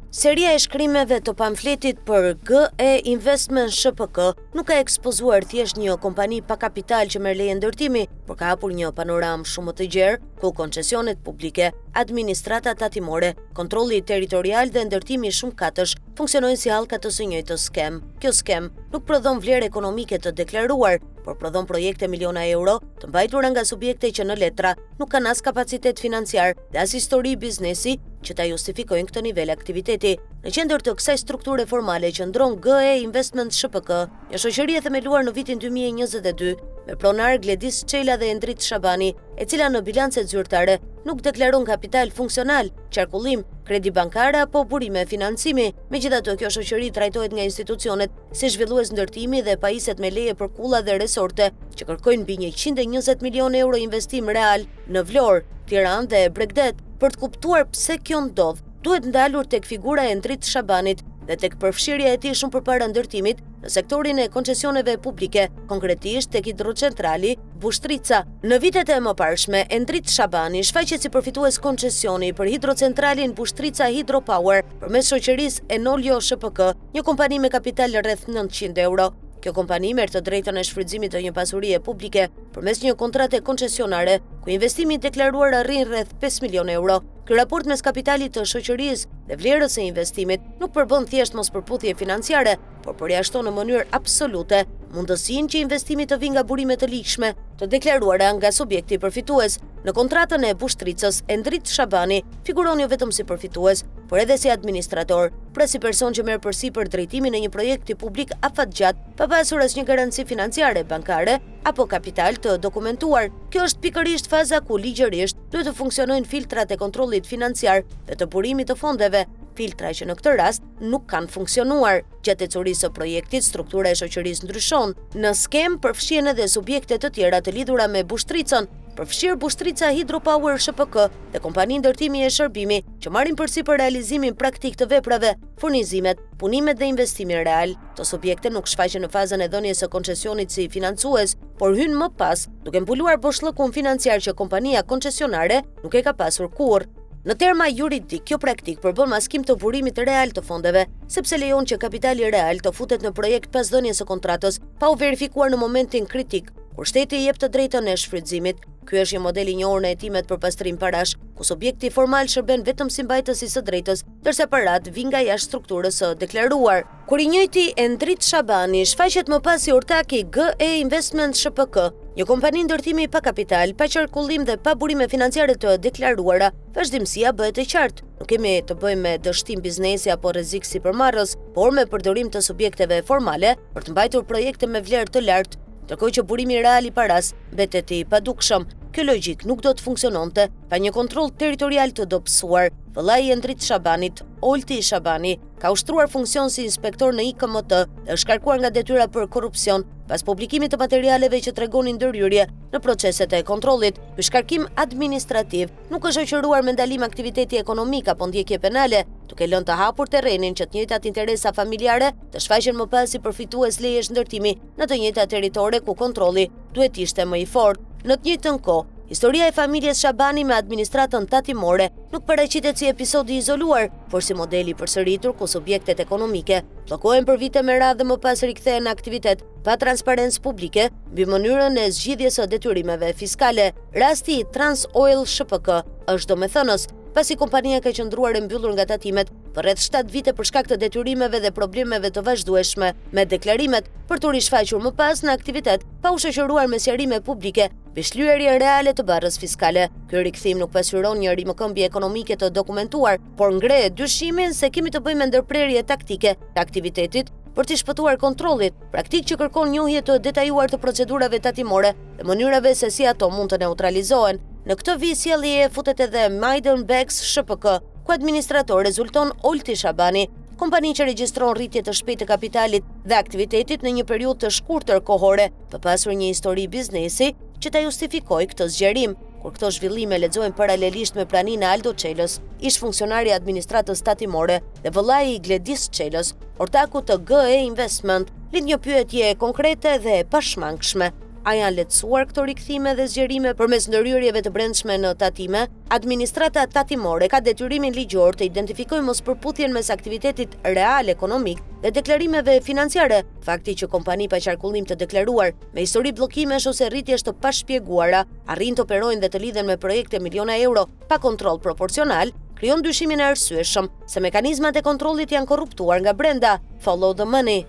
Seria e shkrimeve të pamfletit për GE Investment SHPK nuk ka ekspozuar thjesht një kompani pa kapital që merr leje ndërtimi, por ka hapur një panoramë shumë të gjerë, ku koncesionet publike, administrata tatimore, kontrolli territorial dhe ndërtimi shumë katësh funksionojnë si hallka të së njëjtës skem. Kjo skem nuk prodhon vlerë ekonomike të deklaruar, por prodhon projekte miliona euro të mbajtura nga subjekte që në letra nuk kanë as kapacitet financiar dhe as histori biznesi që ta justifikojnë këtë nivel aktiviteti. Në qendër të kësaj strukture formale qëndron GE Investment SHPK, një shoqëri e themeluar në vitin 2022 me pronar Gledis Çela dhe Endrit Shabani, e cila në bilancet zyrtare nuk deklaron kapital funksional, qarkullim, kredi bankare apo burime financimi. Megjithatë, kjo shoqëri trajtohet nga institucionet si zhvillues ndërtimi dhe pajiset me leje për kulla dhe resorte që kërkojnë mbi 120 milionë euro investim real në Vlorë, Tiranë dhe Bregdet. Për të kuptuar pse kjo ndodh, duhet ndalur tek figura e Endrit Shabanit dhe tek përfshirja e tij shumë përpara ndërtimit në sektorin e koncesioneve publike, konkretisht tek hidrocentrali Bushtrica. Në vitet e mëparshme, Endrit Shabani shfaqet si përfitues koncesioni për hidrocentralin Bushtrica Hydropower përmes shoqërisë Enolio SHPK, një kompani me kapital rreth 900 euro. Kjo kompani merr të drejtën e shfrytëzimit të një pasurie publike përmes një kontrate koncesionare, ku investimi deklaruar arrin rreth 5 milionë euro. Ky raport mes kapitalit të shoqërisë dhe vlerës së investimit nuk përbën thjesht mospërputhje financiare, por përjashton në mënyrë absolute mundësinë që investimi të vijë nga burime të ligjshme, të deklaruara nga subjekti përfitues. Në kontratën e Bushtricës, Endrit Shabani figuron jo vetëm si përfitues, por edhe si administrator, pra si person që merr përsipër drejtimin e një projekti publik afatgjat, pa pasur asnjë garanci financiare, bankare apo kapital të dokumentuar. Kjo është pikërisht faza ku ligjërisht duhet të funksionojnë filtrat e kontrollit financiar dhe të burimit të fondeve, filtra që në këtë rast nuk kanë funksionuar. Gjatë ecurisë së projektit, struktura e shoqërisë ndryshon. Në skem përfshihen edhe subjekte të tjera të lidhura me Bushtricën, përfshir Bushtrica Hydropower SHPK dhe kompani ndërtimi e shërbimi që marrin përsipër realizimin praktik të veprave, furnizimet, punimet dhe investimin real. Këto subjekte nuk shfaqen në fazën e dhënies së koncesionit si financues, por hynë më pas, duke mbuluar boshllëkun financiar që kompania koncesionare nuk e ka pasur kurrë. Në terma juridik, kjo praktik përbën maskim të burimit real të fondeve, sepse lejon që kapitali real të futet në projekt pas dhënies së kontratës, pa u verifikuar në momentin kritik, kur shteti i jep të drejtën e shfrytëzimit. Ky është një model i njohur në hetimet për pastrim parash, ku subjekti formal shërben vetëm si mbajtësi së drejtës, ndërsa parat vijnë nga jashtë strukturës së deklaruar. Kur i njëjti Endrit Shabani shfaqet më pas si ortak i GE Investment SHPK, një kompani ndërtimi pa kapital, pa qarkullim dhe pa burime financiare të deklaruara, vazhdimësia bëhet e qartë. Nuk kemi të bëjmë me dështim biznesi apo rrezik sipërmarrës, por me përdorim të subjekteve formale për të mbajtur projekte me vlerë të lartë, ndërkohë që burimi real i paras mbetet i padukshëm. Kjo logjik nuk do të funksiononte pa një kontroll territorial të dobësuar. Vëllai i Endrit Shabanit, Olti Shabani, ka ushtruar funksion si inspektor në IKMT dhe është shkarkuar nga detyra për korrupsion pas publikimit të materialeve që tregonin ndërhyrje në proceset e kontrollit. Ky shkarkim administrativ nuk është shoqëruar me ndalim aktiviteti ekonomik apo ndjekje penale, duke lënë të hapur terrenin që të njëjtat interesa familjare të shfaqen më pas si përfitues lejesh ndërtimi në të njëjta territore ku kontrolli duhet ishte më i fortë. Në të njëjtën kohë, historia e familjes Shabani me administratën tatimore nuk paraqitet si episodi izoluar, por si modeli përsëritur ku subjektet ekonomike bllokohen për vite me radhë dhe më pas rikthehen në aktivitet pa transparencë publike mbi mënyrën e zgjidhjes së detyrimeve fiskale. Rasti i Trans Oil SHPK është domethënës, pasi kompania ka qëndruar e mbyllur nga tatimet për rreth 7 vite për shkak të detyrimeve dhe problemeve të vazhdueshme me deklarimet, për të rishfaqur më pas në aktivitet pa u shoqëruar me sqarime publike mbi shlyerje reale të barrës fiskale. Ky rikthim nuk pasyron një rimëkëmbje ekonomike të dokumentuar, por ngre dyshimin se kemi të bëjmë me ndërprerje taktike të aktivitetit për të shpëtuar kontrollit, praktik që kërkon njohje të detajuar të procedurave tatimore dhe mënyrave se si ato mund të neutralizohen. Në këtë vit sjellje futet edhe Maiden Bags SHPK, ku administrator rezulton Olti Shabani, kompani që regjistron rritje të shpejtë të kapitalit dhe aktivitetit në një periudhë të shkurtër kohore, pa pasur një histori biznesi që ta justifikojë këtë zgjerim. Kur këto zhvillime lexohen paralelisht me praninë e Aldo Çelës, ish funksionari i administratës tatimore dhe vëllai i Gledis Çelës, ortaku të GE Investment, lind një pyetje konkrete dhe e pashmangshme. A janë lehtësuar këto rikthime dhe zgjerime përmes ndërhyrjeve të brendshme në tatime? Administrata tatimore ka detyrimin ligjor të identifikojë mospërputhjen mes aktivitetit real ekonomik dhe deklarimeve financiare, fakti që kompani pa qarkullim të deklaruar me histori bllokimesh ose rritjesh të pashpjeguara arrin të operojnë dhe të lidhen me projekte miliona euro pa kontroll proporcional, krijon dyshimin e arsyeshëm se mekanizmat e kontrollit janë korruptuar nga brenda. Follow the money.